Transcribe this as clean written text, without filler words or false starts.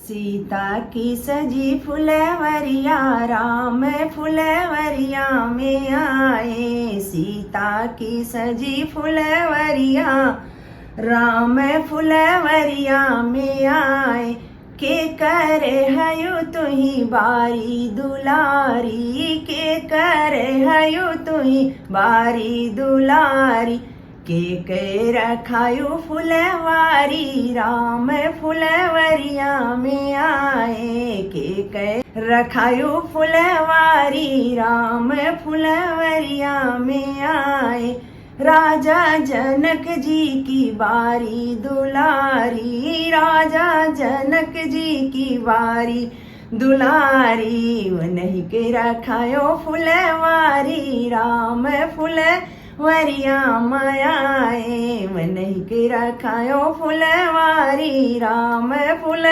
सीता की सजी फुलवरिया राम फुलवरिया में आए। सीता की सजी फुलवरिया राम फुलवरिया में आए। के करे हयु तुही बारी दुलारी, के करे हयु तुही बारी दुलारी। के रखायु फुलवारी राम फुलवरिया में आए। के रखायु फुलवारी राम फुलवरिया में आए। राजा जनक जी की बारी दुलारी, राजा जनक जी की बारी दुलारी। उन्हीं के रखायो फुलवारी राम फुलवरिया में आए। उन्हीं के रखायो फुलवारी राम फुल